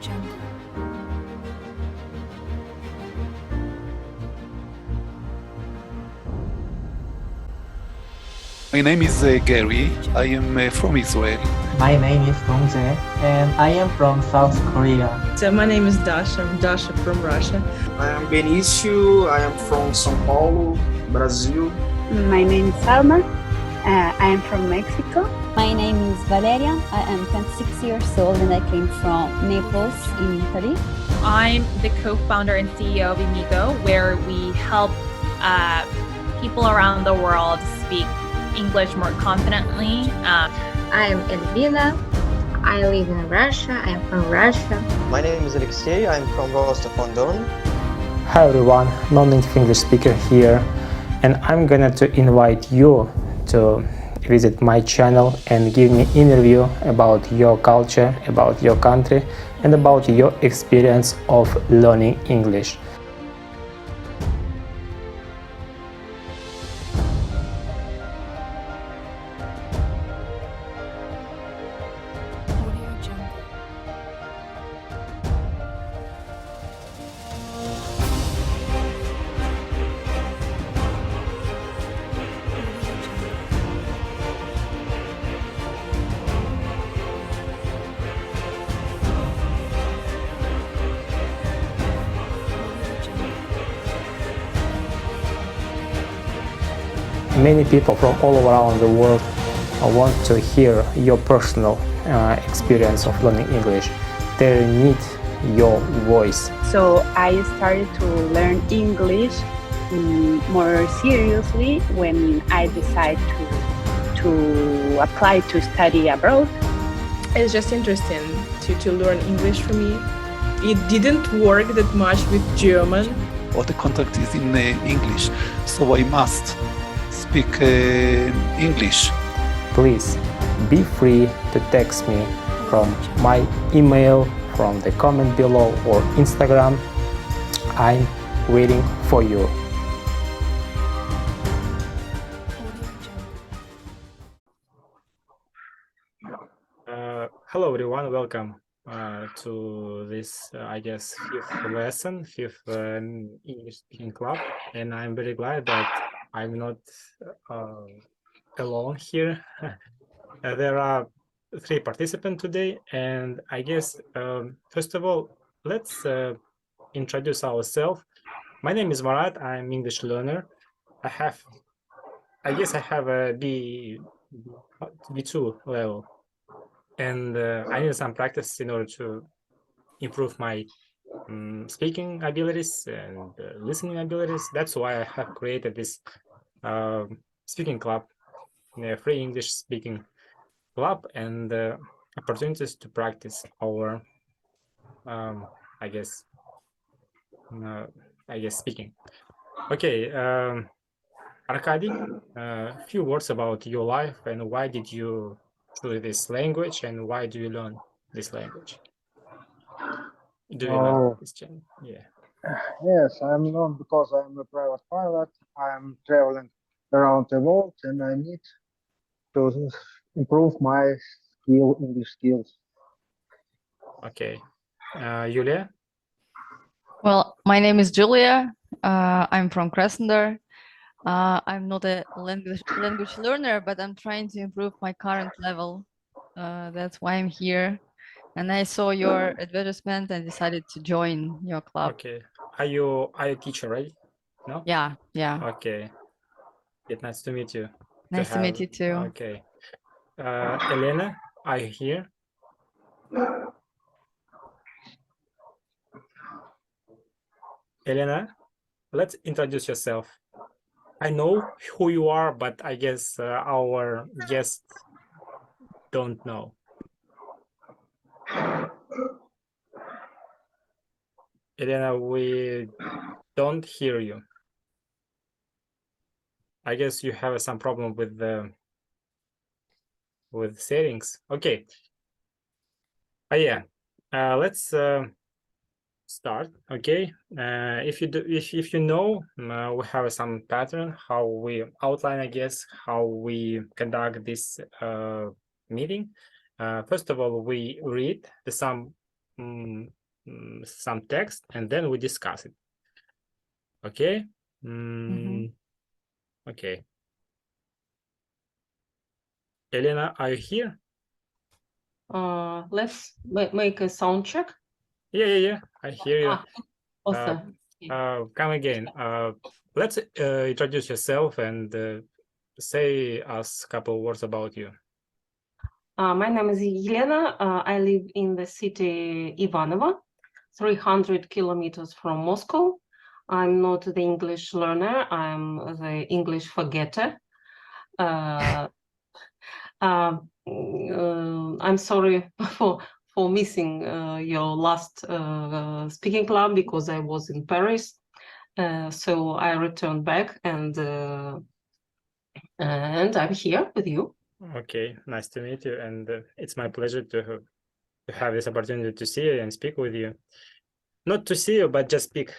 My name is Gary. I am from Israel. My name is Dongjae, and I am from South Korea. So my name is Dasha. I'm Dasha from Russia. I am Benicio. I am from São Paulo, Brazil. My name is Salma. I am from Mexico. My name is Valeria. I am 26 years old and I came from Naples in Italy. I'm the co-founder and CEO of Amigo, where we help people around the world speak English more confidently. I am Elvina. I live in Russia. I am from Russia. My name is Alexey. I'm from Rostov-on-Don. Hi everyone, non-native English speaker here, and I'm gonna to invite you to visit my channel and give me interview about your culture, about your country, and about your experience of learning English. Many people from all around the world want to hear your personal experience of learning English. They need your voice. So I started to learn English more seriously when I decided to apply to study abroad. It's just interesting to learn English for me. It didn't work that much with German. All the contact is in English, so I must speak English. Please be free to text me from my email, from the comment below or Instagram. I'm waiting for you. Hello everyone, welcome to this, I guess, fifth English speaking club, and I'm very glad that I'm not alone here. There are 3 participants today, and I guess first of all, let's introduce ourselves. My name is Marat. I'm English learner. I guess I have a B2 level, and I need some practice in order to improve my speaking abilities and listening abilities. That's why I have created this speaking club, free English speaking club, and opportunities to practice our I guess speaking. Okay, Arkady, a few words about your life and why did you choose this language and why do you learn this language? Do you know this channel? Yeah. Yes, I'm known because I'm a private pilot. I'm traveling around the world and I need to improve my English skills. Okay. Yulia? Well, my name is Julia. I'm from Krasnodar. I'm not a language learner, but I'm trying to improve my current level. That's why I'm here. And I saw your advertisement and decided to join your club. Okay. Are you a teacher, right? No? Yeah. Okay. It's nice to meet you. Nice to meet you too. Okay. Elena, are you here? Elena, let's introduce yourself. I know who you are, but I guess our guests don't know. Elena, we don't hear you. I guess you have some problem with the settings. Okay. Yeah. Let's start. Okay. If you know, we have some pattern how we outline, I guess, how we conduct this meeting. First of all, we read some some text, and then we discuss it. Okay. Okay. Elena, are you here? Let's make a sound check. Yeah. I hear you. Awesome. Come again. Let's introduce yourself and say us a couple words about you. My name is Елена. I live in the city Ivanovo, 300 kilometers from Moscow. I'm not the English learner. I'm the English forgetter. I'm sorry for missing your last speaking club because I was in Paris. So I returned back and I'm here with you. Okay, nice to meet you, and it's my pleasure to have this opportunity to see you and speak with you. Not to see you, but just speak,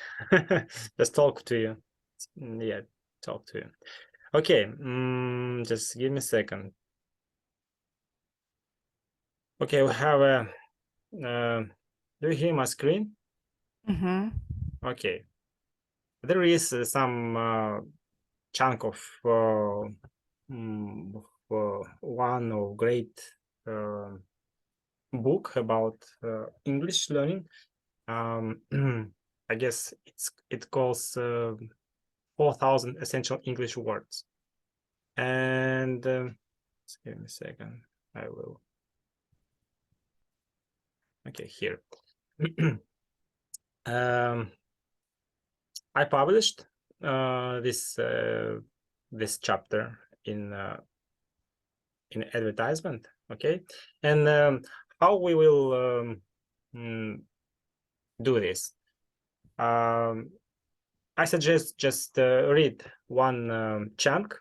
just talk to you. Yeah, talk to you. Okay, just give me a second. Okay, we have a. Do you hear my screen? Okay, there is some chunk of one of great book about English learning. I guess it calls 4,000 essential English words. And just give me a second. I will. Okay, here. I published this chapter in advertisement. Okay, and how we will do this? I suggest just read one chunk,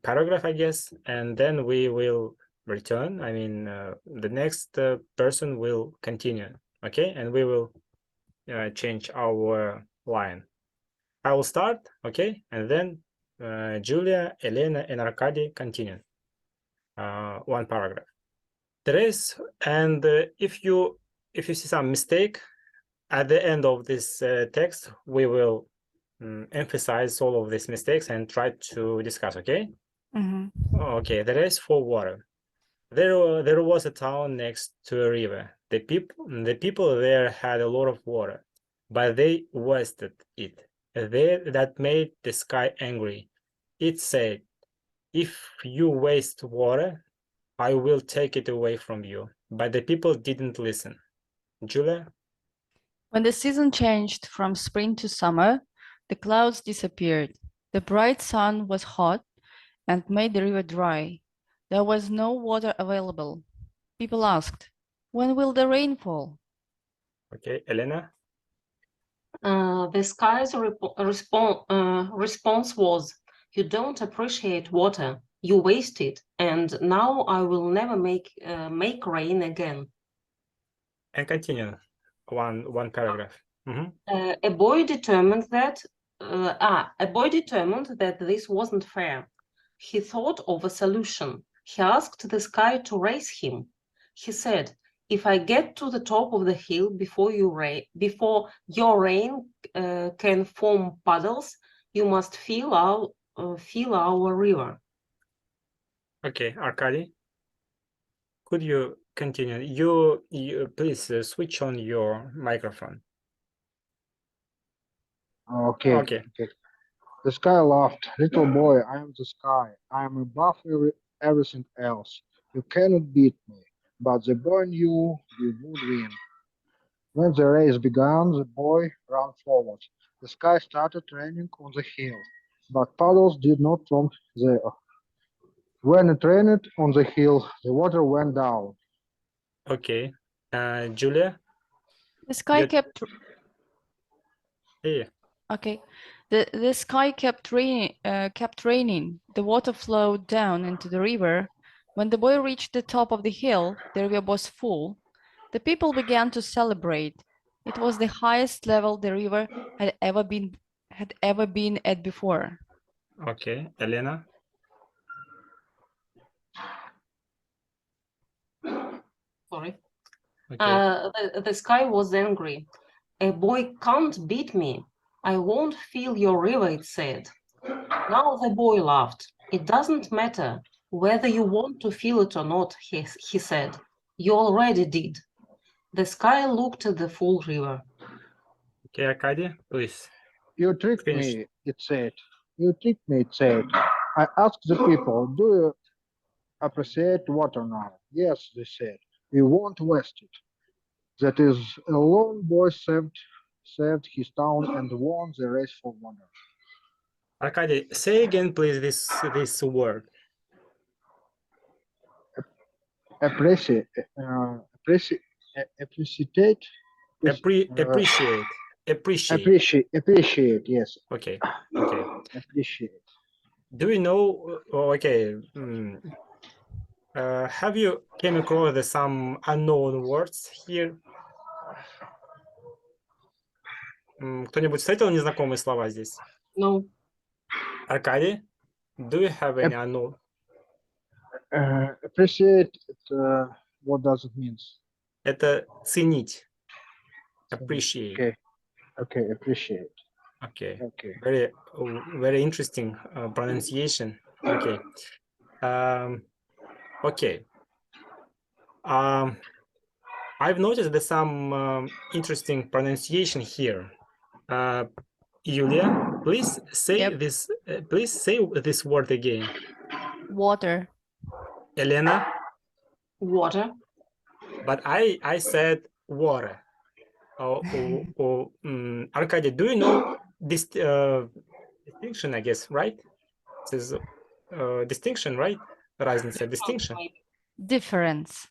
paragraph, I guess, and then we will return. I mean, the next person will continue. Okay, and we will change our line. I will start, okay, and then Julia, Elena, and Arkady continue. One paragraph. There is, and if you see some mistake at the end of this text, we will emphasize all of these mistakes and try to discuss. Okay. Okay. There is for water. There was a town next to a river. The people there had a lot of water, but they wasted it. That made the sky angry. It said, "If you waste water, I will take it away from you." But the people didn't listen. Julia? When the season changed from spring to summer, the clouds disappeared. The bright sun was hot and made the river dry. There was no water available. People asked, "When will the rain fall?" Okay, Elena? The sky's response was, "You don't appreciate water, you waste it, and now I will never make rain again." And continue, one paragraph. A boy determined that this wasn't fair. He thought of a solution. He asked the sky to raise him. He said, "If I get to the top of the hill before your rain can form puddles, you must fill our river." Okay, Arkady, could you continue? You please switch on your microphone. Okay. The sky laughed. "Little boy, I am the sky. I am above everything else. You cannot beat me." But the boy knew he would win. When the race began, the boy ran forward. The sky started raining on the hill, but puddles did not form there. When it rained on the hill, the water went down. Okay, Julia? The sky kept. Yeah. Okay, the sky kept raining. The water flowed down into the river. When the boy reached the top of the hill, the river was full. The people began to celebrate. It was the highest level the river had ever been at before. Okay, Elena? Sorry. The sky was angry. A boy can't beat me. I won't fill your river, it said. Now the boy laughed. It doesn't matter whether you want to fill it or not, he said. You already did. The sky looked at the full river. Okay, Arkady, please. You tricked Finish. me, it said. You tricked me, it said. I asked the people, do you appreciate water now? Yes, they said. We won't waste it. That is, a lone boy saved his town and won the race for water. Arkady, say again, please, this word. Appreciate. Appreciate. Appreciate. Yes. Okay. Appreciate. Do you know? Okay. Have you came across some unknown words here? Кто-нибудь встретил незнакомые слова здесь? No. Arkady, do you have any unknown? Appreciate. What does it mean? Это ценить. Appreciate. Okay. Appreciate. Okay. Very interesting pronunciation. Okay. Okay. I've noticed there's some interesting pronunciation here. Yulia, please say this. Please say this word again. Water. Elena. Water. But I said water. Arkady, do you know this distinction? I guess, right? This is distinction, right? Разница, distinction. Difference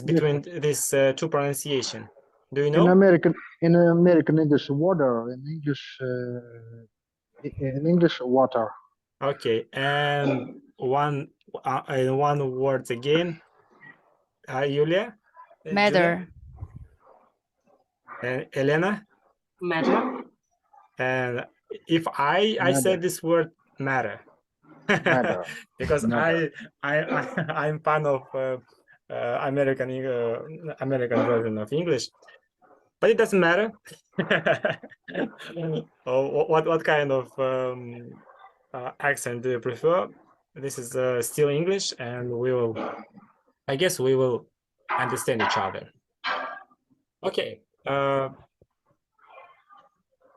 between these two pronunciation. Do you know? In American English, water. In English, water. Okay, and one word again. Yulia. Matter. And Elena. Matter. And if I said this word matter. Because matter. I'm fan of American version of English, but it doesn't matter. What kind of accent do you prefer? This is still English, and I guess we will understand each other. Okay.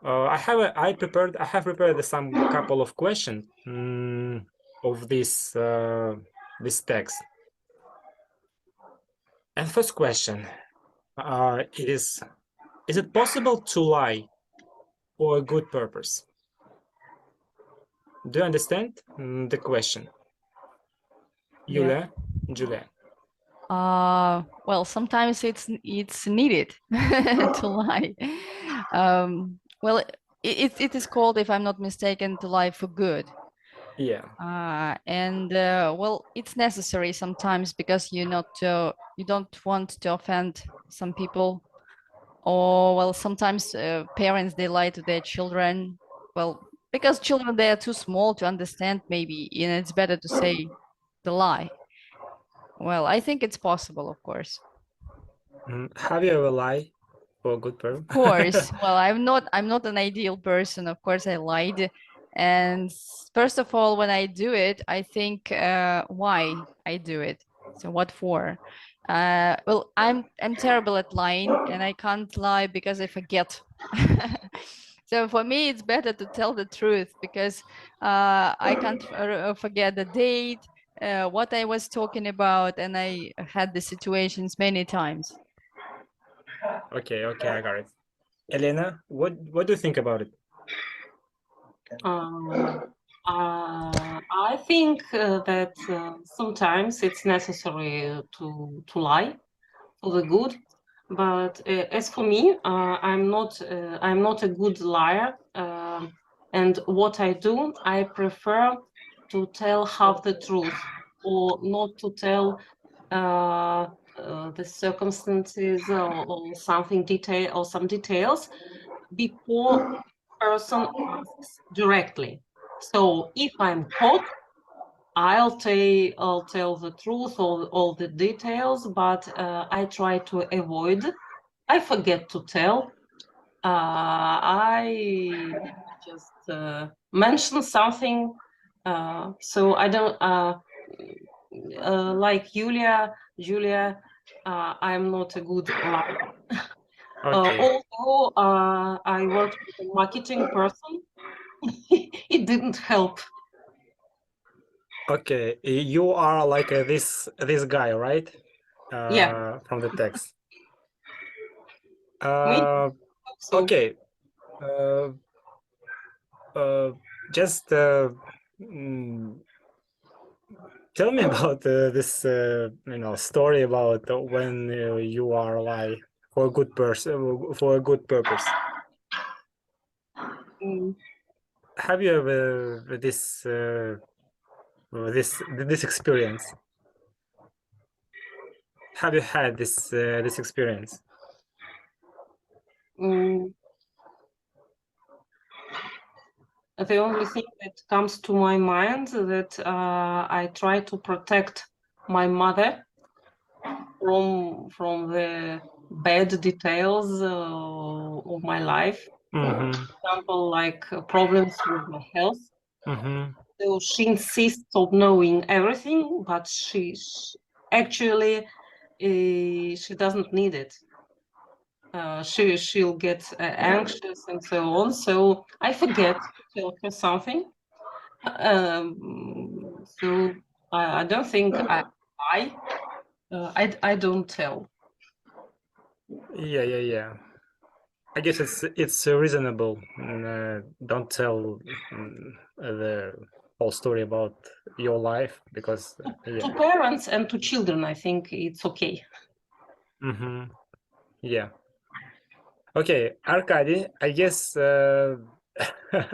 I have prepared some couple of questions of this text. And first question is it possible to lie for a good purpose? Do you understand the question? Julia? Well, sometimes it's needed to lie. Well, it is called, if I'm not mistaken, to lie for good. Yeah. Well, it's necessary sometimes because you don't want to offend some people, or well, sometimes parents, they lie to their children. Well, because children, they are too small to understand maybe, and it's better to say the lie. Well, I think it's possible, of course. Have you ever lied for a good purpose? Of course. Well, I'm not an ideal person. Of course, I lied. And first of all, when I do it, I think why I do it. So what for? Well, I'm terrible at lying, and I can't lie because I forget. So for me, it's better to tell the truth because I can't forget the date, what I was talking about, and I had the situations many times. Okay, I got it. Elena, what do you think about it? I think that sometimes it's necessary to lie for the good, but as for me, I'm not a good liar, and what I do, I prefer to tell half the truth or not to tell the circumstances or some details before person asks directly. So if I'm caught, I'll tell the truth, all the details, but I try to avoid. I forget to tell. I just mention something, so I don't like Julia. I'm not a good liar. Okay. Although I worked with a marketing person, it didn't help. Okay, you are like this guy, right? Yeah. From the text. So. Okay. Just tell me about this, story about when you are like for a good person, for a good purpose. Have you ever this experience? Have you had this experience? The only thing that comes to my mind that I try to protect my mother from the bad details of my life. For example, like problems with my health. So she insists of knowing everything, but she actually she doesn't need it. She'll get anxious and so on. So I forget to tell her something. So I don't think I don't tell. Yeah. I guess it's reasonable. Don't tell the whole story about your life because To parents and to children, I think it's okay. Yeah. Okay, Arkady, I guess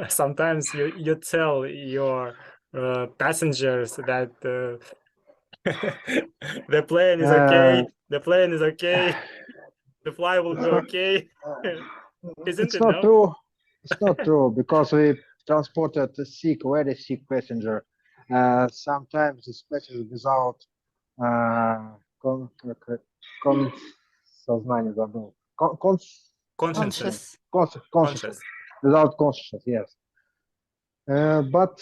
sometimes you tell your passengers that the plane is okay, the plane is okay, the flight will be okay. Isn't It's it? not No? true. It's not true because we transported a very sick passenger. Sometimes this passenger without сознание забыл. Conscience. Consciousness. Without consciousness, yes. But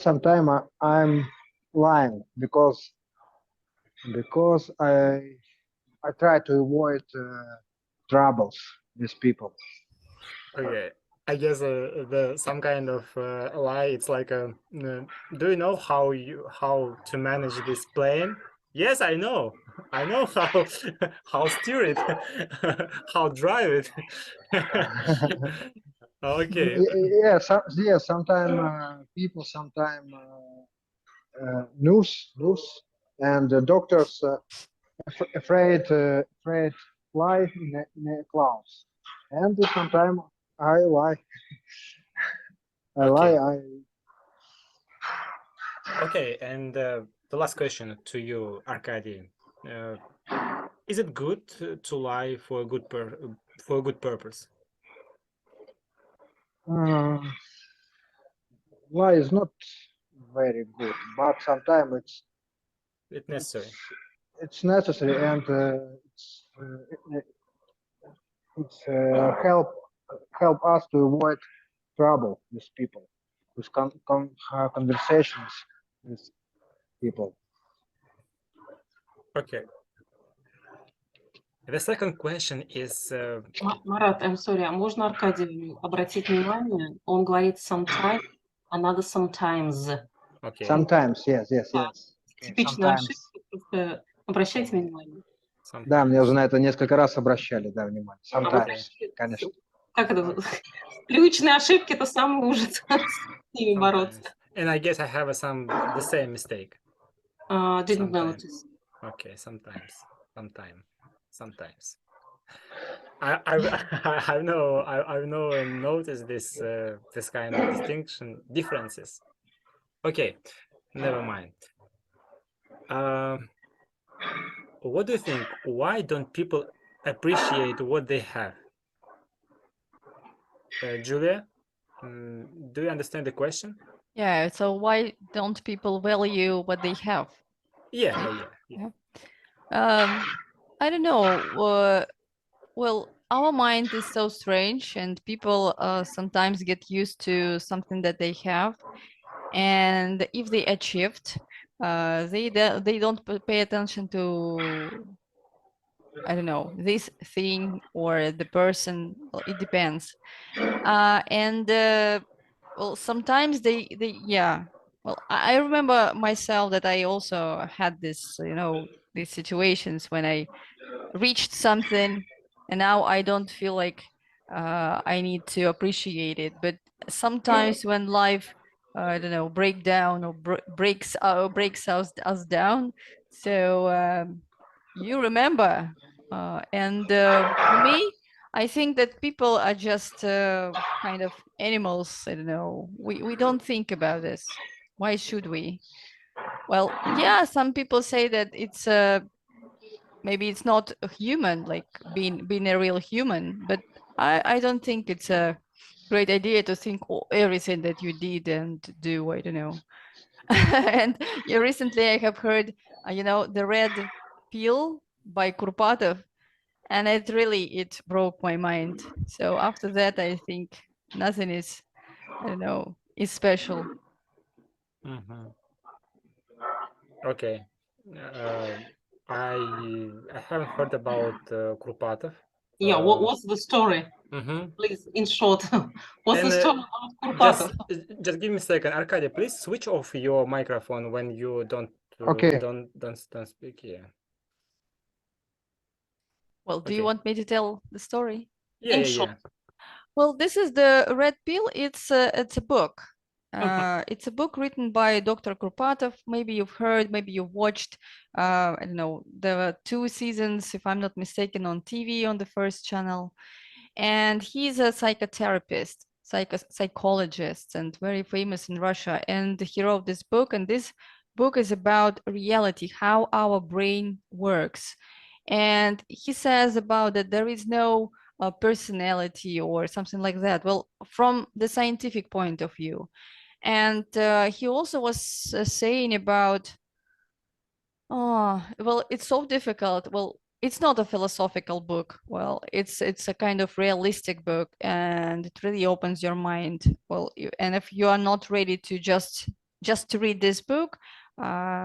sometimes I'm lying because I try to avoid troubles with people. Okay, I guess some kind of lie. It's like do you know how to manage this plane? Yes, I know. I know how how steer it, how drive it. Okay. Yeah. Sometimes people, sometimes news, and the doctors afraid fly in a clouds, and sometimes I lie. Okay, and the last question to you, Arkady. Is it good to lie for a good purpose? Lie is not very good, but sometimes it's necessary. It's necessary, and it's help us to avoid trouble with people, with conversations with people. Okay. The second question is... Марат, I'm sorry, а можно Аркадию обратить внимание? Он говорит sometimes, а надо sometimes. Okay. Sometimes, yes. Типичная ошибка, просто обращайте внимание. Да, мне уже на это несколько раз обращали, да, внимание. Sometimes, конечно. Как это? Привычные ошибки — это самый ужас с ними бороться. And I guess I have the same mistake. Didn't notice. Okay, sometimes. I've noticed this kind of differences. Okay, never mind. What do you think? Why don't people appreciate what they have? Julia, do you understand the question? Yeah, so why don't people value what they have? Yeah, Right? yeah. I don't know. Well, our mind is so strange, and people sometimes get used to something that they have, and if they achieved, they don't pay attention to, I don't know, this thing or the person. Well, it depends. And well, sometimes they yeah. Well, I remember myself that I also had this, these situations when I reached something, and now I don't feel like I need to appreciate it. But sometimes when life, I don't know, break down or breaks us down, so you remember. And for me, I think that people are just kind of animals. I don't know. We don't think about this. Why should we? Well, yeah, some people say that it's maybe it's not a human, like being a real human, but I don't think it's a great idea to think everything that you did and do. I don't know. And yeah, recently I have heard, the red pill by Kurpatov, and it broke my mind. So after that, I think nothing is, I don't know, is special. Okay. I haven't heard about Kurpatov. Yeah, what's the story? Please, in short, what's the story about just Kurpatov? just give me a second, Arkady. Please switch off your microphone when you don't Okay. don't speak. Yeah. Well, do you want me to tell the story? Yeah. Well, this is the Red Pill. It's a book. It's a book written by Dr. Kurpatov. Maybe you've heard, maybe you've watched. I don't know. There were 2 seasons, if I'm not mistaken, on TV on the first channel. And he's a psychotherapist, psychologist, and very famous in Russia. And he wrote this book, and this book is about reality, how our brain works. And he says about that there is no personality or something like that. Well, from the scientific point of view. And he also was saying about, well, it's so difficult. Well, it's not a philosophical book. Well, it's a kind of realistic book, and it really opens your mind. Well, and if you are not ready to just to read this book,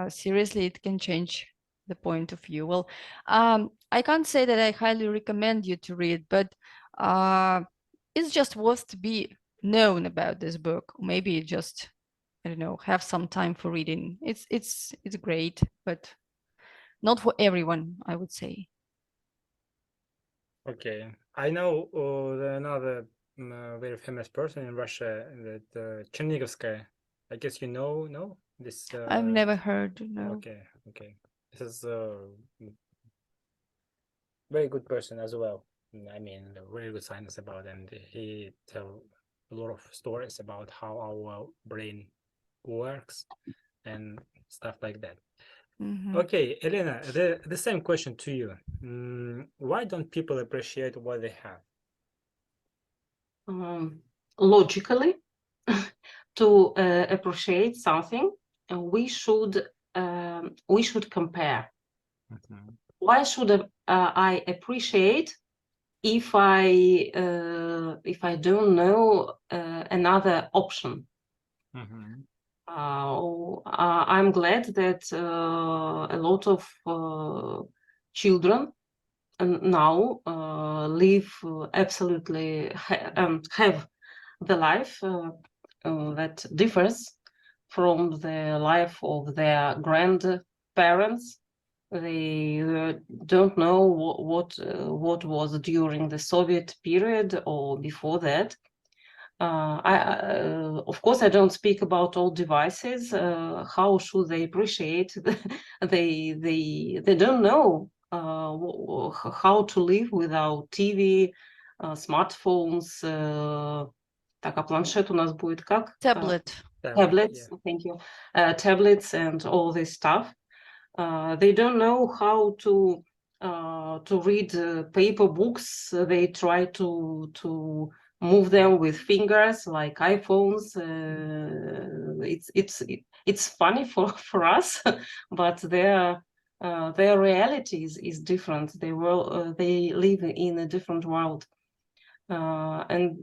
seriously, it can change the point of view. Well, I can't say that I highly recommend you to read, but it's just worth to be known about this book. Maybe just, I don't know, have some time for reading. It's great, but not for everyone, I would say. Okay, I know another very famous person in Russia, that Chernigovskaya. I guess you know, no? This. I've never heard. No. Okay. This is a very good person as well. I mean, very good science about, and he tell a lot of stories about how our brain works and stuff like that. Okay, Elena, the same question to you. Why don't people appreciate what they have? Logically, to appreciate something, we should compare. Why should I appreciate if I don't know another option? I'm glad that a lot of children now live absolutely have the life that differs from the life of their grandparents. They don't know what was during the Soviet period or before that. Of course, I don't speak about all devices. How should they appreciate? They don't know how to live without TV, smartphones. Так, а планшет у нас будет как? Tablet. Tablets. Thank you. Tablets and all this stuff. They don't know how to read paper books. They try to move them with fingers like iPhones. It's funny for us, but their reality is different. They live in a different world. And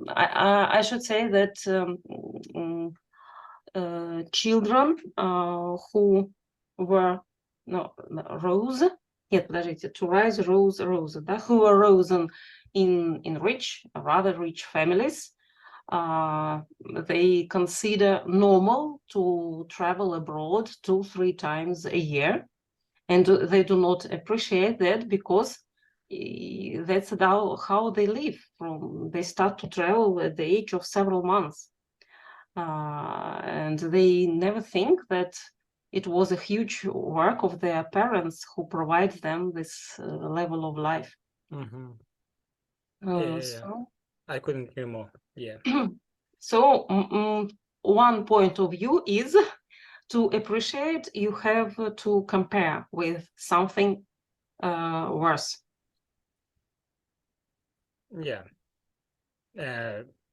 I should say that children who were rose, нет, подождите, to rise, rose, да, who were risen in rich, rather rich families, they consider normal to travel abroad 2-3 times a year, and they do not appreciate that because that's how they live. They start to travel at the age of several months, and they never think that it was a huge work of their parents who provide them this level of life. So I couldn't agree more. Yeah. So one point of view is to appreciate, you have to compare with something worse. Yeah.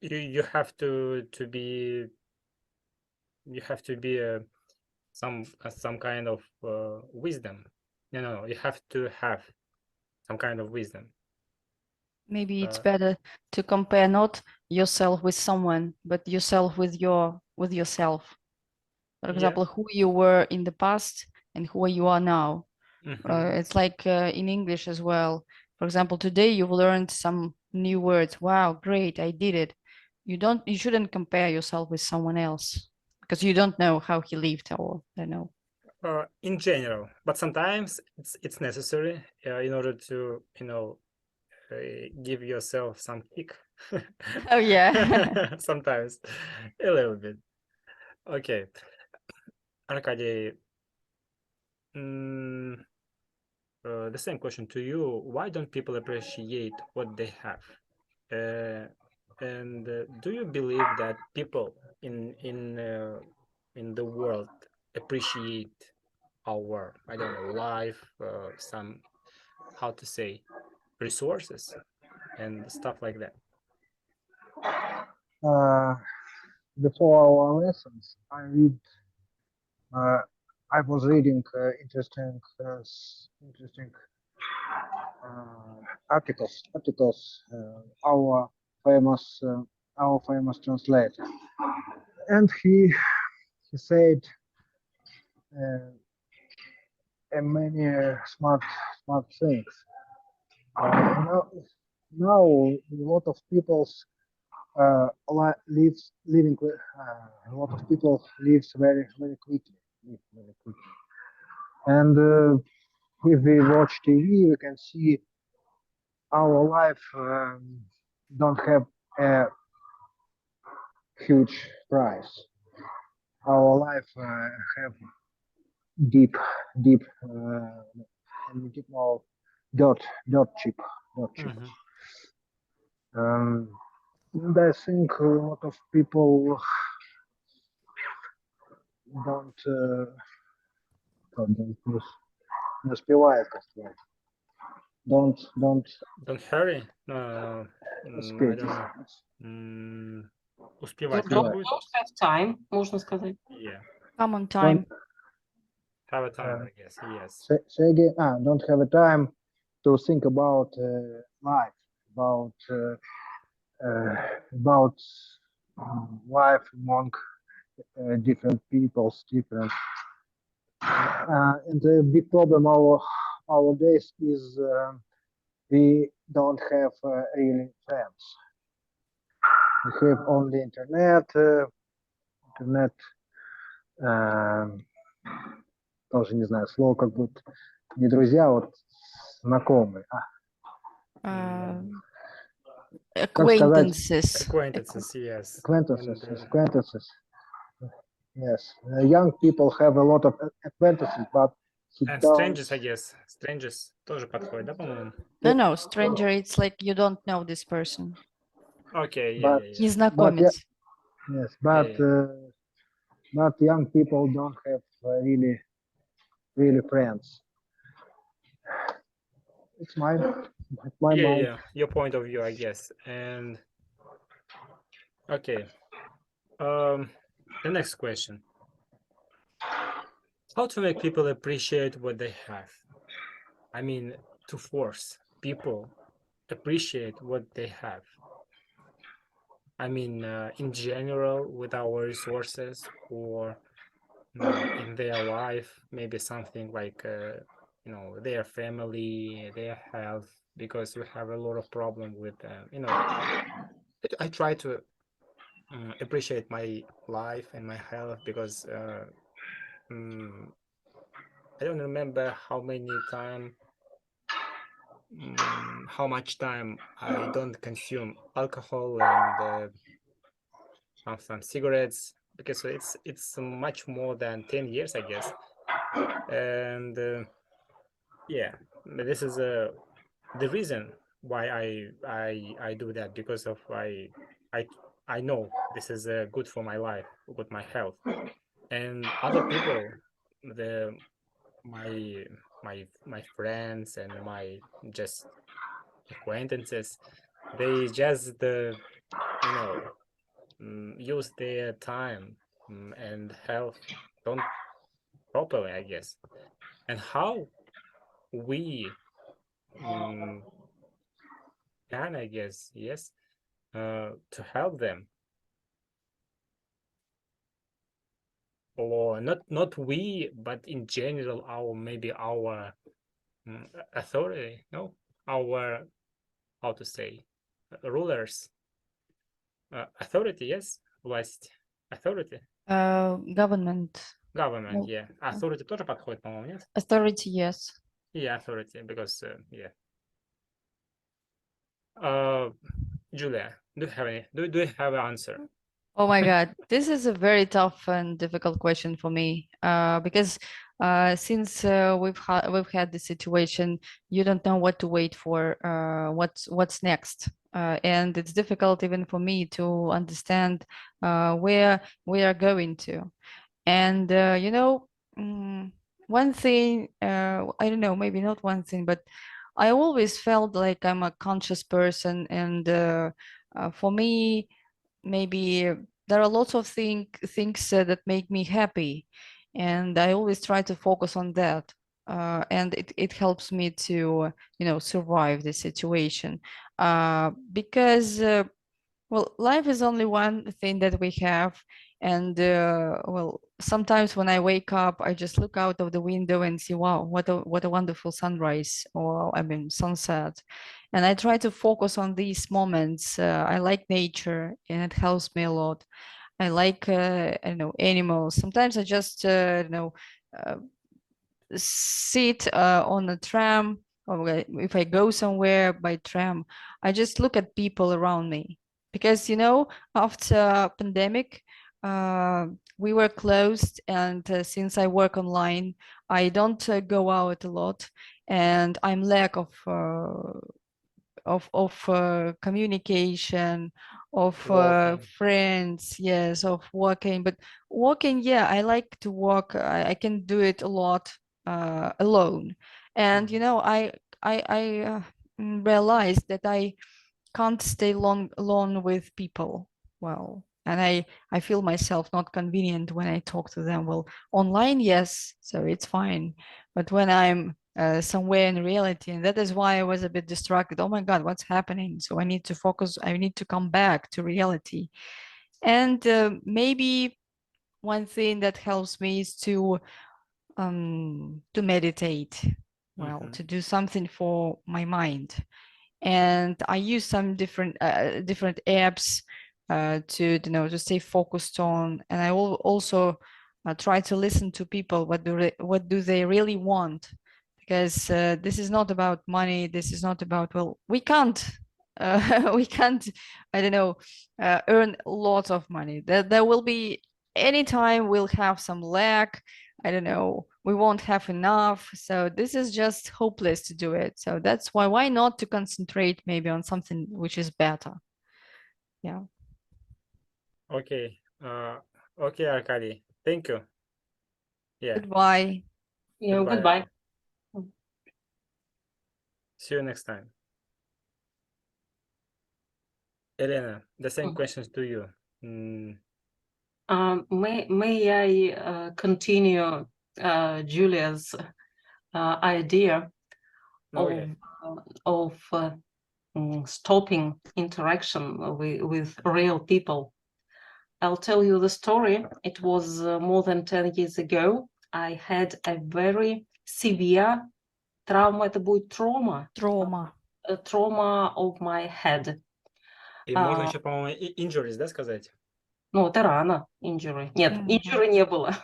You have to be some kind of wisdom. No, you have to have some kind of wisdom. Maybe it's better to compare not yourself with someone, but yourself with yourself. For example, who you were in the past and who you are now. It's like in English as well. For example, today you've learned some new words. Wow, great, I did it. You shouldn't compare yourself with someone else because you don't know how he lived, or I don't know. In general, but sometimes it's necessary in order to give yourself some kick. Oh yeah. Sometimes a little bit. Okay, Arkady, the same question to you. Why don't people appreciate what they have? And do you believe that people in the world appreciate our, I don't know, life, some, how to say, resources and stuff like that? Before our lessons, I was reading interesting articles. Our famous translator, and he said many smart things. Now a lot of people's a lot of people lives very quickly, and if we watch TV, we can see our life don't have a huge price. Our life have deep more dirt cheap. And I think a lot of people don't успевают, Don't hurry. No, I don't know. Успевать как будет? Don't have time, можно сказать. Yeah. Come on time. Have a time, I guess. Yes. Say again. Don't have a time to think about life, about life among different peoples, different. And the big problem our days is we don't have really friends. We have only internet. Тоже не знаю, слово как будто не друзья, вот знакомые. Acquaintances. Acquaintances, yes. Acquaintances. Yes, young people have a lot of acquaintances, but and strangers, I guess. Strangers тоже подходит, да, по-моему? No, stranger, it's like you don't know this person. Okay, yeah. Незнакомец. Yes, but young people don't have really friends. It's my mind. Yeah, your point of view, I guess. And Okay. The next question. How to make people appreciate what they have? I mean, to force people appreciate what they have. I mean, in general, with our resources, or in their life, maybe something like, you know, their family, their health, because we have a lot of problem with, you know, I try to appreciate my life and my health because I don't remember how much time I don't consume alcohol and some cigarettes, because it's much more than 10 years, I guess. And yeah, this is the reason why I do that, because of I know this is good for my life, good my health. And other people, my friends and my just acquaintances, they just you know, use their time and health don't properly, I guess. And how we can, I guess, yes, to help them, or not we, but in general, maybe our authority, no, our, how to say, rulers, authority, yes, власть, authority, Government. government, yeah, authority тоже подходит, по-моему, нет? Authority, yes. Yeah, authority, because yeah. Julia, do you have an answer? Oh my God, this is a very tough and difficult question for me, because since we've had this situation, you don't know what to wait for, what's next, and it's difficult even for me to understand where we are going to. And you know, one thing, I don't know, maybe not one thing, but I always felt like I'm a conscious person, and for me, maybe there are lots of things that make me happy, and I always try to focus on that, and it helps me to, you know, survive the situation, because well, life is only one thing that we have, and well, sometimes when I wake up, I just look out of the window and see, wow, what a wonderful sunrise, or I mean sunset, and I try to focus on these moments. I like nature, and it helps me a lot. I like I don't know, animals. Sometimes I just you know, uh, sit on a tram, or if I go somewhere by tram, I just look at people around me, because you know, after pandemic, we were closed, and since I work online, I don't go out a lot, and I'm lack of communication, of friends, yes, of walking. But walking, yeah, I like to walk. I can do it a lot alone, and you know, I realized that I can't stay long alone with people well, and I feel myself not convenient when I talk to them. Well, online, yes, so it's fine, but when I'm somewhere in reality, and that is why I was a bit distracted. Oh my God, what's happening? So I need to focus, I need to come back to reality. And maybe one thing that helps me is to meditate, well, to do something for my mind. And I use some different apps to, you know, to stay focused on. And I will also try to listen to people. What do they really want? Because this is not about money. This is not about, well, we can't we can't, I don't know, earn lots of money. There will be, anytime we'll have some lack. I don't know, we won't have enough. So this is just hopeless to do it. So that's why not to concentrate maybe on something which is better. Yeah. Okay. Okay, Arkady. Thank you. Yeah. Goodbye. Yeah, goodbye. See you next time. Elena, the same questions to you. May I continue Julia's idea Okay. of stopping interaction with real people? I'll tell you the story. It was more than 10 years ago. I had a very severe trauma. Это будет trauma. A trauma of my head. И можно еще, по-моему, injuries, да, сказать? Ну, это рана, injury. Нет, injury не было.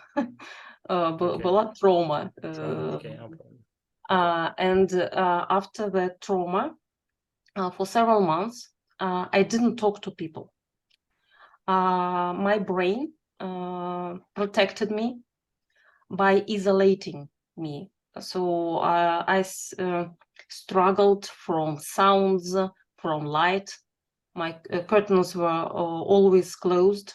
Была trauma. Okay, no problem. And after the trauma, for several months, I didn't talk to people. My brain protected me by isolating me. So I struggled from sounds, from light. My curtains were always closed.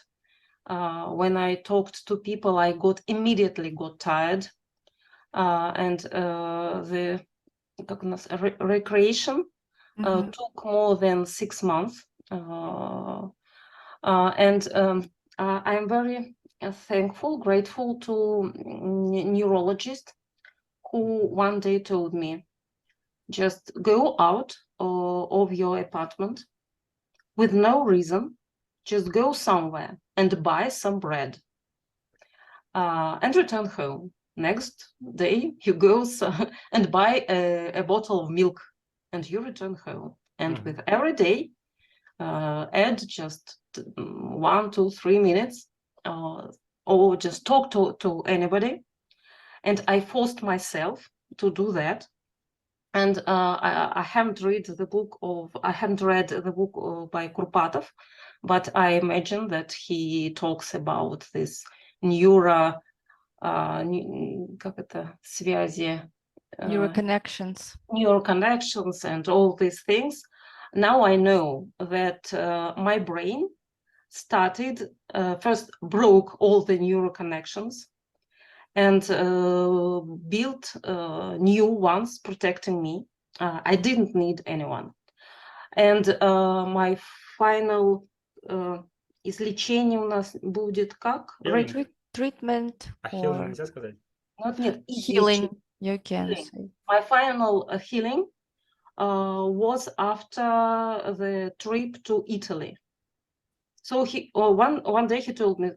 When I talked to people, I immediately got tired. And the recreation took more than 6 months. And I'm very thankful, grateful to neurologist who one day told me, just go out of your apartment with no reason, just go somewhere and buy some bread and return home. Next day you go and buy a bottle of milk and you return home. And with every day, add just 1, 2, 3 minutes or just talk to anybody. And I forced myself to do that. And I haven't read the book by Kurpatov, but I imagine that he talks about this связи, neuroconnections and all these things. Now I know that my brain started first broke all the neuroconnections and built new ones protecting me. I didn't need anyone. And my final излечение у нас будет как? Treatment Healing нельзя сказать? Нет, healing, you can say. My final healing was after the trip to Italy. So one day he told me,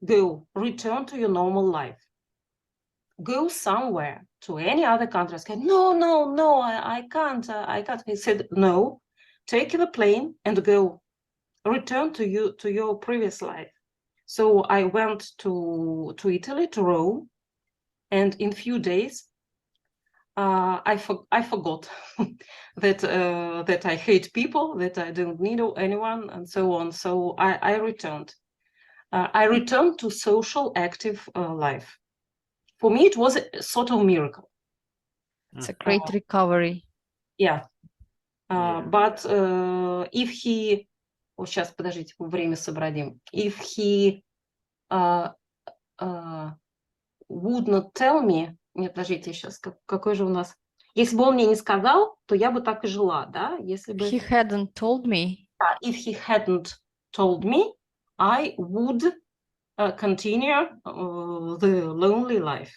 go, return to your normal life. Go somewhere to any other country. I said, no, I can't. He said, no, take the plane and go. Return to your previous life. So I went to Italy, to Rome, and in few days, I forgot that I hate people, that I don't need anyone, and so on. So I returned. I returned to social active life. For me, it was a sort of miracle. It's a great recovery. Yeah. But if he... сейчас, подождите, время сообразим. If he would not tell me... Нет, подождите, сейчас, какой же у нас... Если бы он мне не сказал, то я бы так и жила, да? Если бы... He hadn't told me. If he hadn't told me, I would continue the lonely life.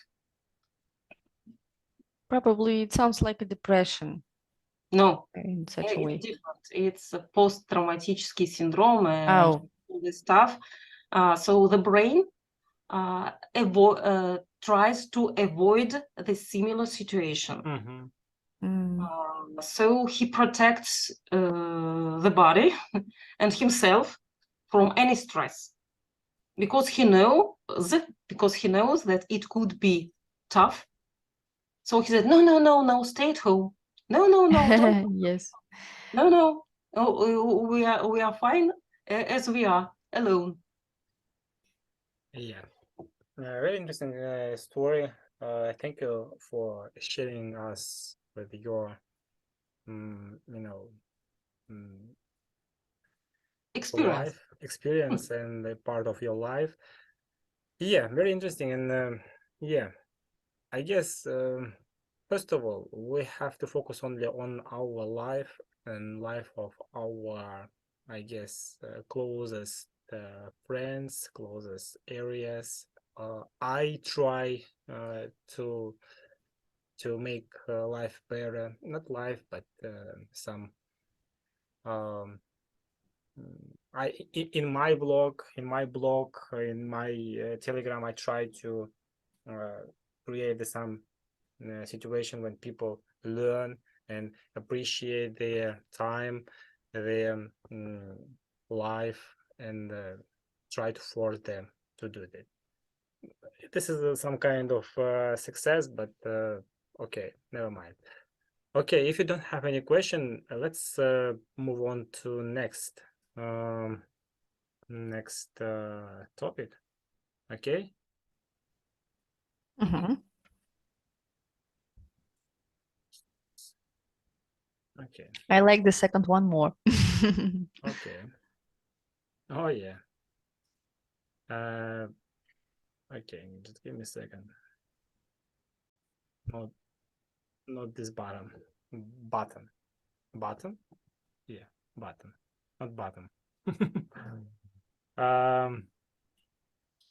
Probably it sounds like a depression. No, in such a way. It's different. It's a post-traumatic syndrome and all this stuff. So the brain tries to avoid the similar situation. So he protects the body and himself from any stress because he knows that it could be tough. So he said, no, stay at home. No, don't. Yes. No, we are fine as we are, alone. Yeah, very interesting story. Thank you for sharing us with your, experience and a part of your life. Yeah, very interesting. And yeah, I guess first of all, we have to focus only on our life and life of our, I guess, closest friends, closest areas. I try to make life better, not life, but some. In my blog, in my Telegram, I try to create some situation when people learn and appreciate their time, their life, and try to force them to do that. This is some kind of success, but okay, never mind. Okay, if you don't have any question, let's move on to next topic. Okay. Okay. I like the second one more. Okay. Oh yeah. Okay, just give me a second. Not this button. Button. Yeah, button. Not button.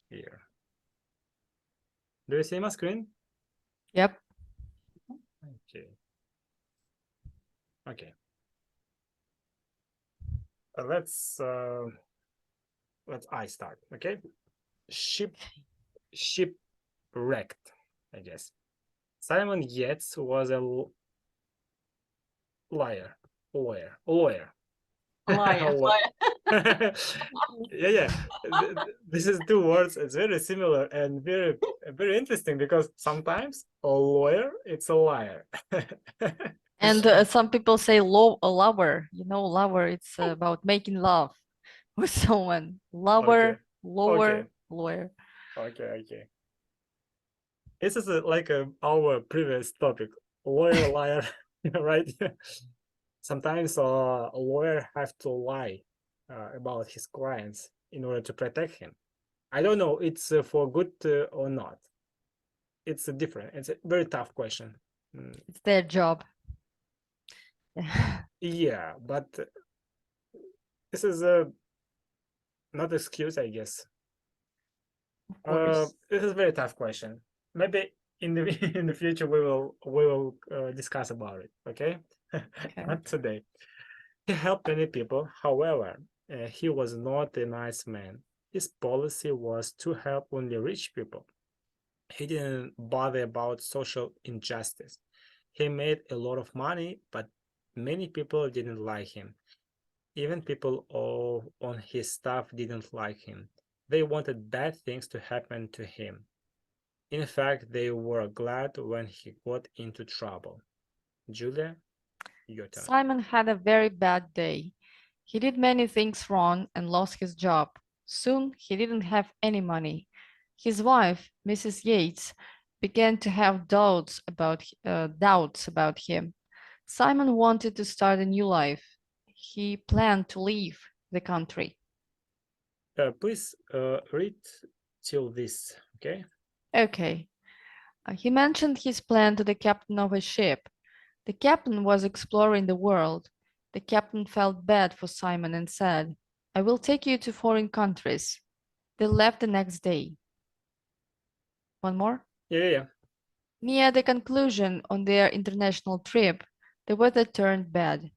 Here. Do you see my screen? Yep. Okay. Okay. Let's I start. Okay. Shipwrecked, I guess. Simon Yates was a lawyer. Liar. Yeah. This is two words. It's very similar and very interesting because sometimes a lawyer it's a liar. And some people say a lover. You know, lover. It's about making love with someone. Lover, lower, lawyer. Okay. This is like our previous topic, lawyer, liar, right? Sometimes a lawyer have to lie about his clients in order to protect him. I don't know it's for good or not. It's different. It's a very tough question. It's their job. Yeah, but this is not excuse, I guess. This is a very tough question. Maybe in the future we will discuss about it. Okay, not today. He helped many people. However, he was not a nice man. His policy was to help only rich people. He didn't bother about social injustice. He made a lot of money, but many people didn't like him. Even people on his staff didn't like him. They wanted bad things to happen to him. In fact, they were glad when he got into trouble. Julia, your turn. Simon had a very bad day. He did many things wrong and lost his job. Soon he didn't have any money. His wife, Mrs. Yates, began to have doubts about him. Simon wanted to start a new life. He planned to leave the country. Please read till this, okay? Okay. He mentioned his plan to the captain of a ship. The captain was exploring the world. The captain felt bad for Simon and said, "I will take you to foreign countries." They left the next day. One more? Yeah. Near the conclusion on their international trip, the weather turned bad.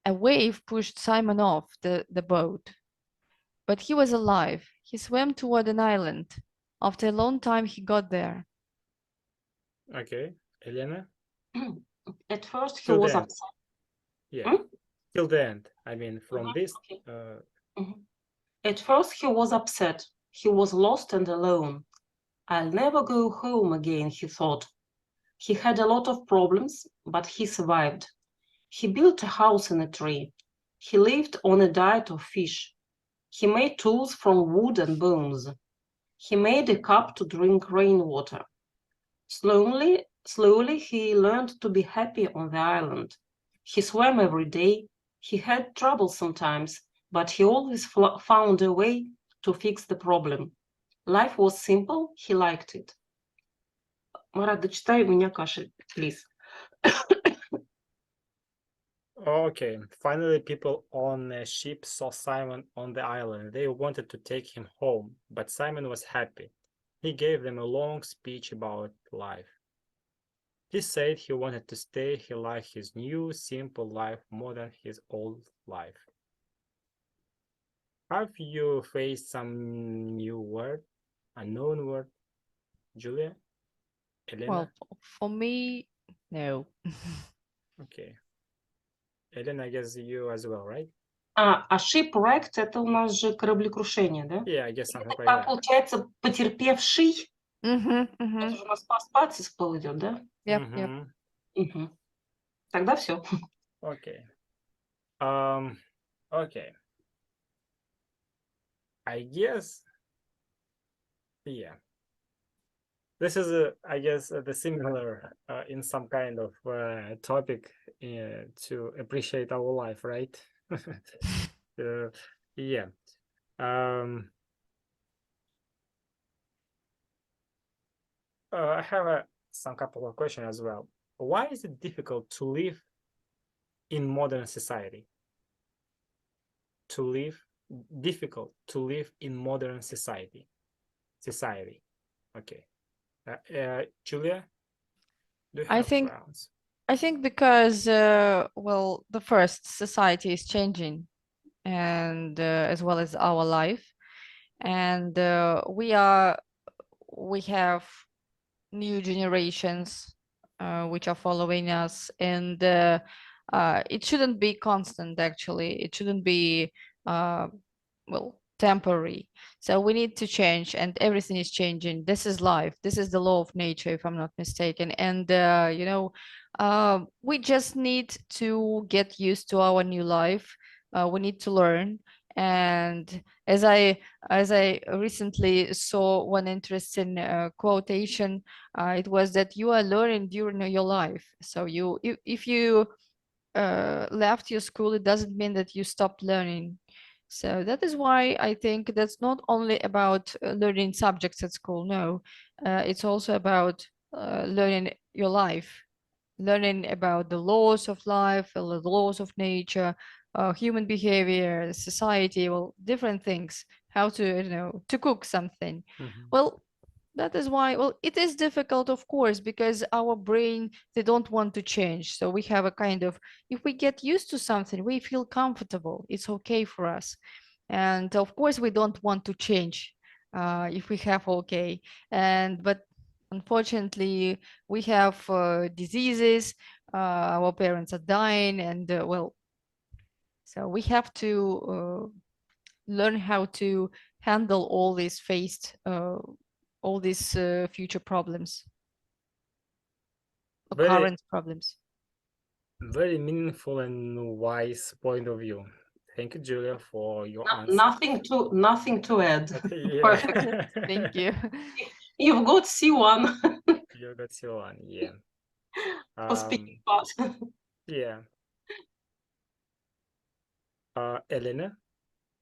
A wave pushed Simon off the boat. But he was alive. He swam toward an island. After a long time, he got there. Okay. Elena? At first, he was upset. Yeah. Till the end. I mean, from this. At first, he was upset. He was lost and alone. I'll never go home again, he thought. He had a lot of problems, but he survived. He built a house in a tree. He lived on a diet of fish. He made tools from wood and bones. He made a cup to drink rainwater. Slowly, he learned to be happy on the island. He swam every day. He had trouble sometimes, but he always found a way to fix the problem. Life was simple. He liked it. Марат, дочитай, у меня кашель, please. Okay, finally, people on a ship saw Simon on the island. They wanted to take him home, but Simon was happy. He gave them a long speech about life. He said he wanted to stay. He liked his new, simple life more than his old life. Have you faced some new word, unknown word, Julia? Elena? Well, for me, no. Okay. Elena, I guess you as well, right? А shipwrecked — это у нас же кораблекрушение, да? Yeah, I guess something like Так that. получается, потерпевший. Mm-hmm, Это mm-hmm. же у нас past participle идет, да? Yep, yep. Мгм. Тогда все. Okay. Okay. I guess, yeah. This is, I guess, the similar in some kind of topic to appreciate our life, right? Yeah. I have some couple of questions as well. Why is it difficult to live in modern society? Difficult to live in modern society. Okay. Julia, do you I have think rounds? I think because well, the first society is changing, and as well as our life, and we have new generations which are following us, and it shouldn't be constant. Actually, it shouldn't be well, temporary. So we need to change, and everything is changing. This is life. This is the law of nature, if I'm not mistaken. And you know, we just need to get used to our new life. We need to learn. And as I recently saw one interesting quotation, it was that you are learning during your life. So if you left your school, it doesn't mean that you stopped learning. So that is why I think that's not only about learning subjects at school. No, it's also about learning your life, learning about the laws of life, the laws of nature, human behavior, society, well, different things, how to, you know, to cook something. Well, that is why, well, it is difficult, of course, because our brain, they don't want to change. So we have a kind of, if we get used to something, we feel comfortable. It's okay for us. And of course, we don't want to change if we have okay. But unfortunately, we have diseases, our parents are dying, and well, so we have to learn how to handle all these all these future problems, or Very, current problems. very meaningful and wise point of view. Thank you, Julia, for your answer. Nothing to add. Yeah. Perfect. Thank you. You've got C1 You got C1, yeah. for speaking part. Yeah. Elena,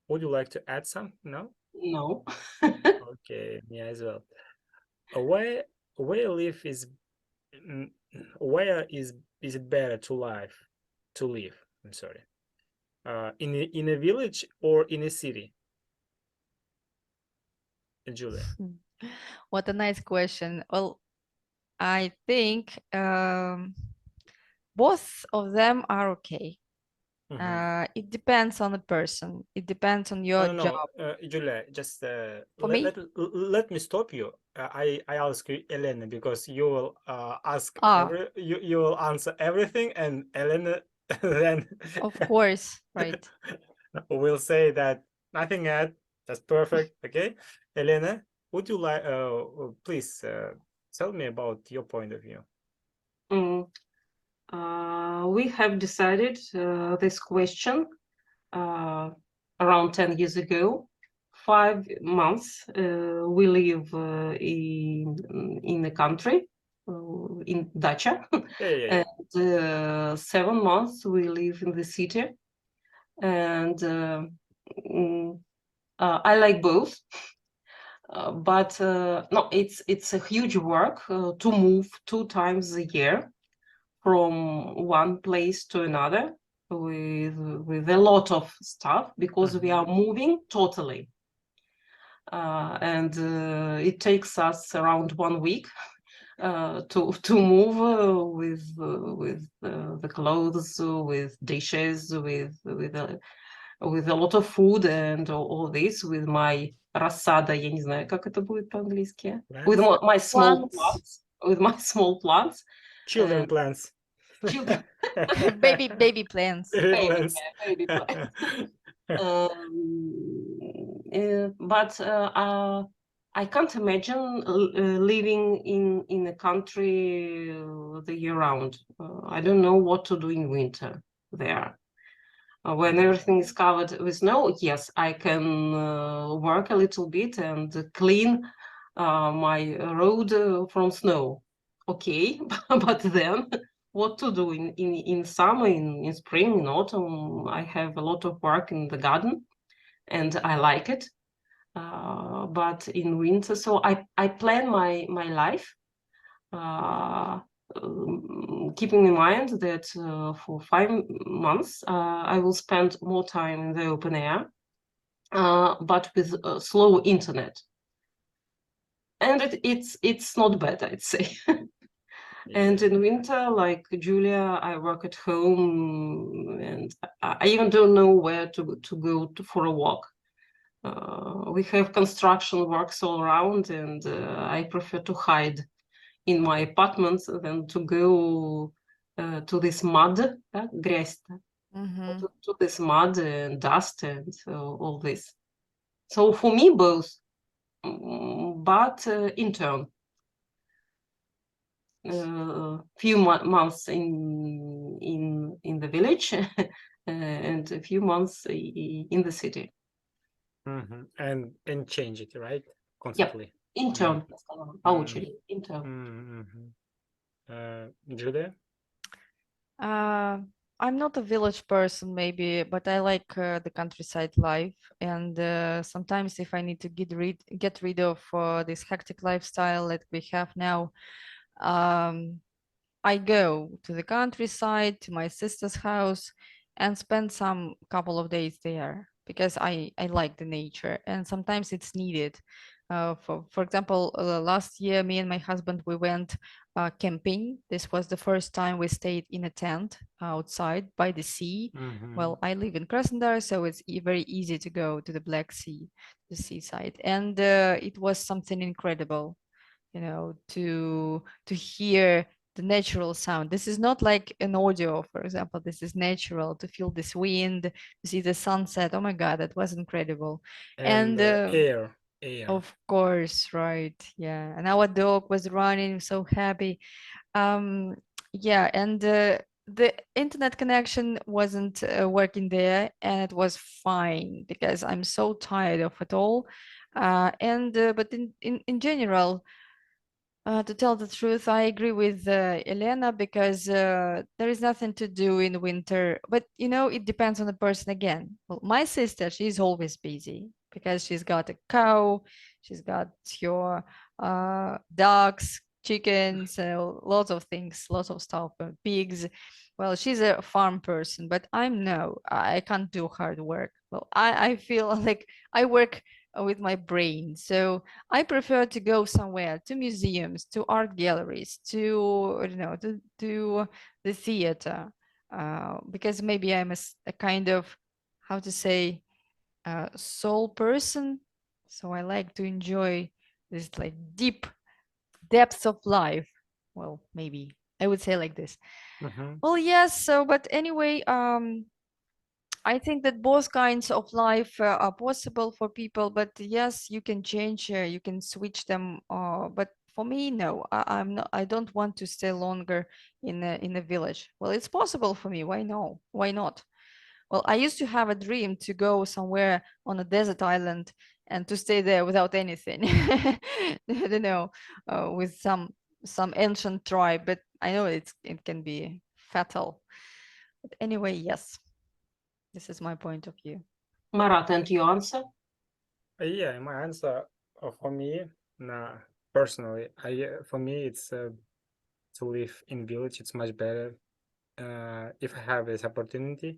would you like to add some? No? No. Okay, me as well. Where live is where is it better to live? I'm sorry. In a village or in a city? Julia. What a nice question. Well, I think both of them are okay. It depends on the person. It depends on your job. Julia, just For me? let me stop you. I ask you, Elena, because you will ask you will answer everything, and Elena then of course, right. will say that nothing add. That's perfect. Okay, Elena, would you like please tell me about your point of view? We have decided this question around 10 years ago. 5 months we live in the country, in Dacha, and 7 months we live in the city. And I like both. But no, it's a huge work to move 2 times a year from one place to another. with a lot of stuff because we are moving totally. And it takes us around 1 week to move with the clothes, with dishes, with a lot of food and all this, with my рассада, я не знаю, как это будет по-английски, with my small plants, with my small plants. Children plants. Children. baby plants. Baby plants. Baby plants. But I can't imagine living in a country the year round. I don't know what to do in winter there. When everything is covered with snow, yes, I can work a little bit and clean my road from snow. Okay, but then what to do in summer, in spring, in autumn? I have a lot of work in the garden and I like it. But in winter, so I plan my life, keeping in mind that for 5 months I will spend more time in the open air, but with slow internet. And it's not bad, I'd say. And in winter, like Julia, I work at home, and I even don't know where to go for a walk. We have construction works all around, and I prefer to hide in my apartment than to go to this mud, грязь, to this mud and dust and all this. So for me, both, but in turn. Few months in the village and a few months in the city. And change it, right? Constantly. Yeah, intern. По очереди. Intern. Julia? I'm not a village person, maybe, but I like the countryside life. And sometimes, if I need to get rid of this hectic lifestyle that we have now, I go to the countryside, to my sister's house, and spend some couple of days there because I like the nature, and sometimes it's needed. For example, last year, me and my husband, we went camping. This was the first time we stayed in a tent outside by the sea. Well, I live in Krasnodar, so it's very easy to go to the Black Sea, the seaside, and it was something incredible, you know, to hear the natural sound. This is not like an audio, for example. This is natural, to feel this wind, to see the sunset. Oh my God, that was incredible. And air. Of course, right. Yeah. And our dog was running, so happy. Yeah, and the internet connection wasn't working there, and it was fine because I'm so tired of it all. But in general, to tell the truth, I agree with Elena, because there is nothing to do in winter. But, you know, it depends on the person again. Well, my sister, she's always busy because she's got a cow, she's got your ducks, chickens, lots of things, lots of stuff, pigs. Well, she's a farm person, but I can't do hard work. Well, I feel like I work with my brain. So I prefer to go somewhere, to museums, to art galleries, to, you know, to the theater, because maybe I'm a kind of, how to say, soul person. So I like to enjoy this like deep depths of life. Well, maybe I would say like this. Well, yes. So, but anyway, I think that both kinds of life are possible for people, but yes, you can change, you can switch them. But for me, no, I'm not. I don't want to stay longer in a village. Well, it's possible for me. Why no? Why not? Well, I used to have a dream to go somewhere on a desert island and to stay there without anything. I don't know, with some ancient tribe, but I know it can be fatal. But anyway, yes. This is my point of view. Marat, and your answer? Yeah, my answer for me, personally, for me, it's to live in village. It's much better if I have this opportunity,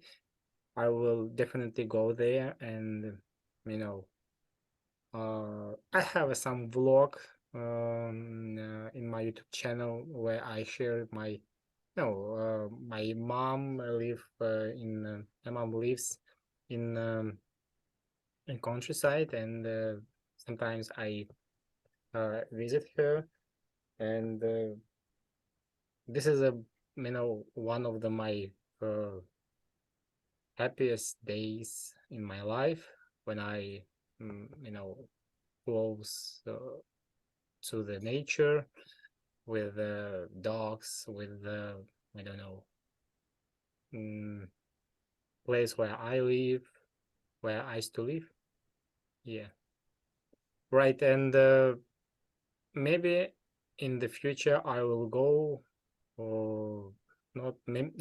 I will definitely go there. And I have some vlog in my YouTube channel where I share my my mom my mom lives in countryside, and sometimes I visit her, and this is one of my happiest days in my life, when I close to the nature with dogs, with I don't know, place where I live, where I used to live. Yeah, right. And maybe in the future I will go, or not in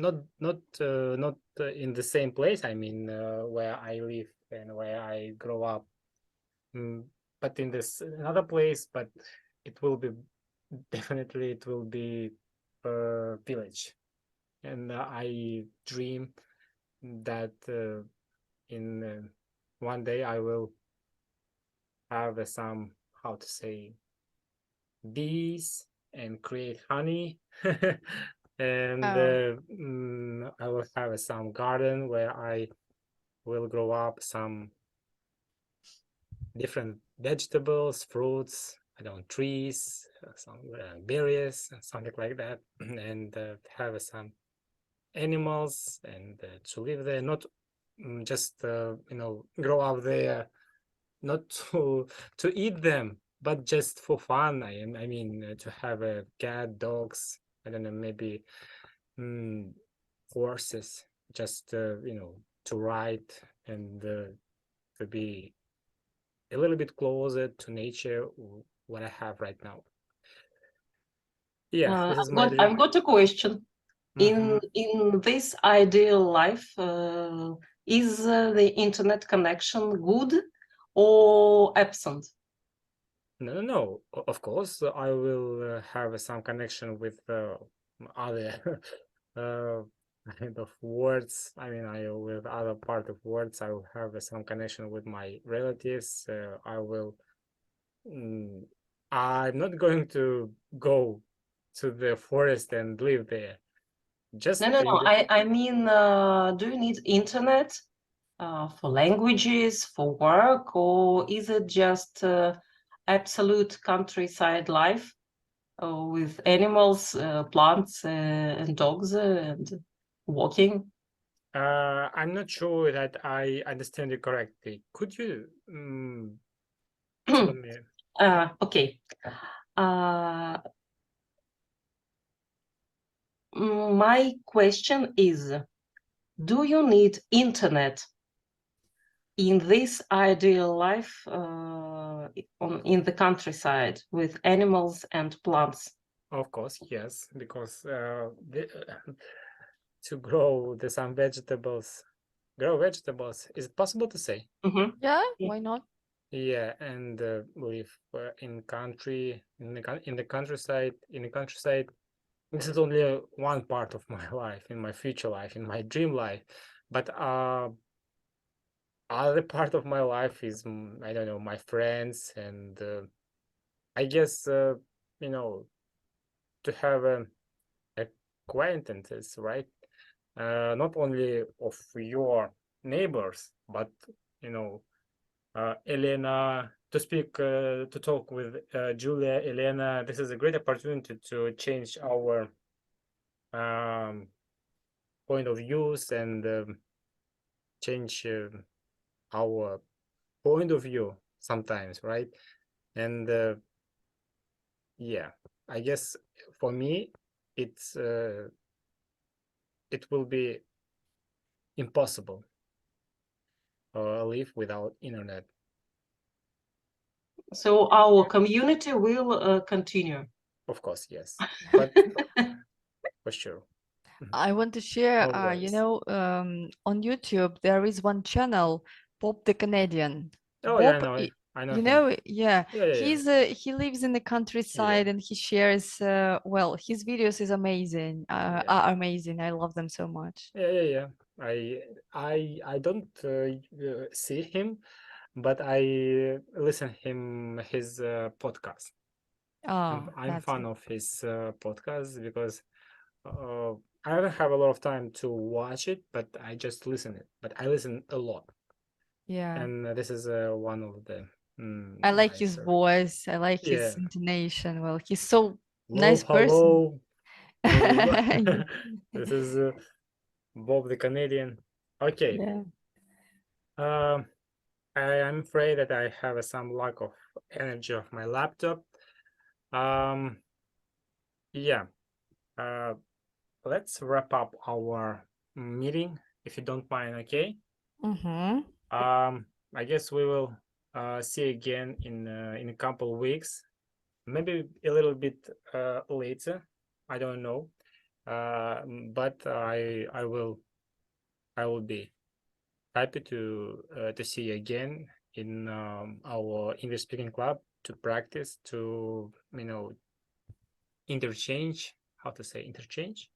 the same place, I mean, where I live and where I grow up, but in this another place. But it will be definitely, it will be a village. And I dream that in one day I will have some, how to say, bees and create honey. And I will have some garden where I will grow up some different vegetables, fruits, I don't know, trees, some berries, something like that, and have some animals, and to live there, not just grow up there, not to eat them, but just for fun. I mean, to have a cat, dogs, I don't know, maybe horses, just to ride, and to be a little bit closer to nature, what I have right now. Yeah, this is my dream. I've got a question. In this ideal life, is the internet connection good or absent? No, of course I will have some connection with other kind of words. I mean, with other part of words, I will have some connection with my relatives. I'm not going to go to the forest and live there. Just No. I mean, do you need internet for languages, for work, or is it just absolute countryside life with animals, plants, and dogs, and walking? I'm not sure that I understand you correctly. Could you tell me? Okay. My question is, do you need internet in this ideal life in the countryside with animals and plants? Of course, yes, because to grow some vegetables, is it possible to say? Yeah, why not? Yeah, and live in the countryside. This is only one part of my life, in my future life, in my dream life. But other part of my life is, I don't know, my friends, and I guess to have acquaintances, right? Not only of your neighbors, but Elena, to talk with Julia, Elena. This is a great opportunity to change our point of views, and change our point of view sometimes, right? And yeah, I guess for me, it will be impossible live without internet. So our community will continue. Of course, yes, but for sure. I want to share, No worries. on YouTube, there is one channel, Bob the Canadian. Oh, yeah, I Bob know it. I know You him. know, yeah, Yeah. he lives in the countryside and he shares well, his videos is amazing. Are amazing. I love them so much. Yeah. I don't see him, but I listen his podcast. Oh, I'm that's fan of his podcast because I don't have a lot of time to watch it, but I just listen it. But I listen a lot, yeah. and this is one of the I like his nicer. voice. I like his Yeah. intonation. Well, he's so Hello, nice person. hello. This is Bob the Canadian. Okay. Yeah. I am afraid that I have some lack of energy of my laptop. Yeah. Let's wrap up our meeting if you don't mind. Okay. Mm-hmm. I guess we will see again in a couple of weeks, maybe a little bit later. I don't know, but I will be happy to see you again in our English speaking club to practice, to interchange. How to say interchange?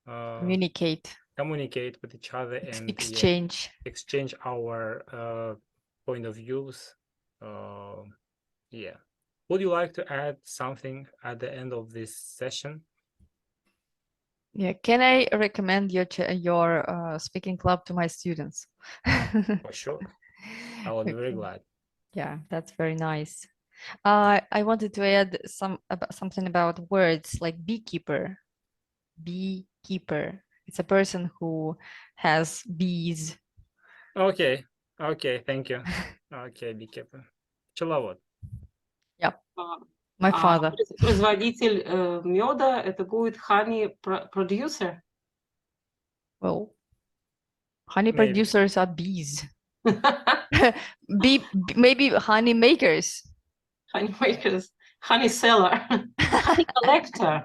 Communicate with each other and exchange our point of views. Yeah. Would you like to add something at the end of this session? Yeah. Can I recommend your speaking club to my students? For sure. I will be very glad. Yeah, that's very nice. I wanted to add something about words like beekeeper. Beekeeper. It's a person who has bees. Okay. Thank you. Okay, beekeeper. Пчеловод. Yep. My father. Производитель меда это будет honey producer. Well, honey producers are bees. Maybe honey makers. Honey makers, honey seller, honey collector,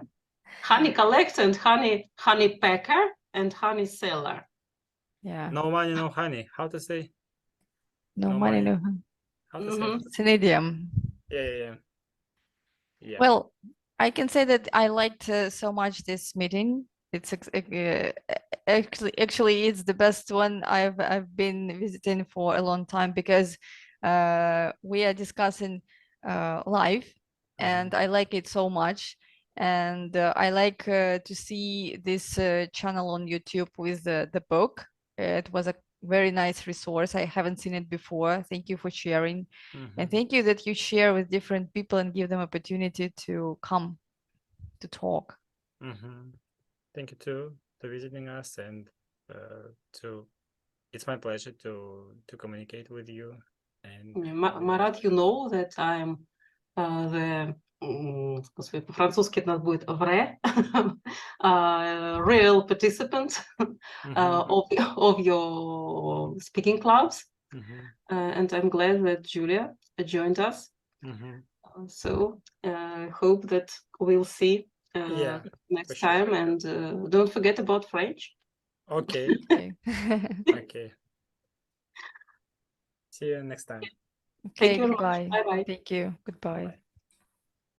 honey collector, and honey packer, and honey seller. Yeah. No money, no honey. How to say? No money, no honey. How to say? It's an idiom. Yeah. Well, I can say that I liked so much this meeting. It's actually it's the best one I've been visiting for a long time because we are discussing live, and I like it so much. And I like to see this channel on YouTube with the book. It was a very nice resource. I haven't seen it before. Thank you for sharing. And thank you that you share with different people and give them opportunity to come to talk. Thank you too for visiting us, and it's my pleasure to communicate with you. And Marat, you know that I'm the господи, по-французски это будет vrai, real participant of your speaking clubs, and I'm glad that Julia joined us. So hope that we'll see next time, and don't forget about French. Okay. Okay. See you next time. Okay, Thank you. goodbye. Bye bye. Thank you. Goodbye. Bye.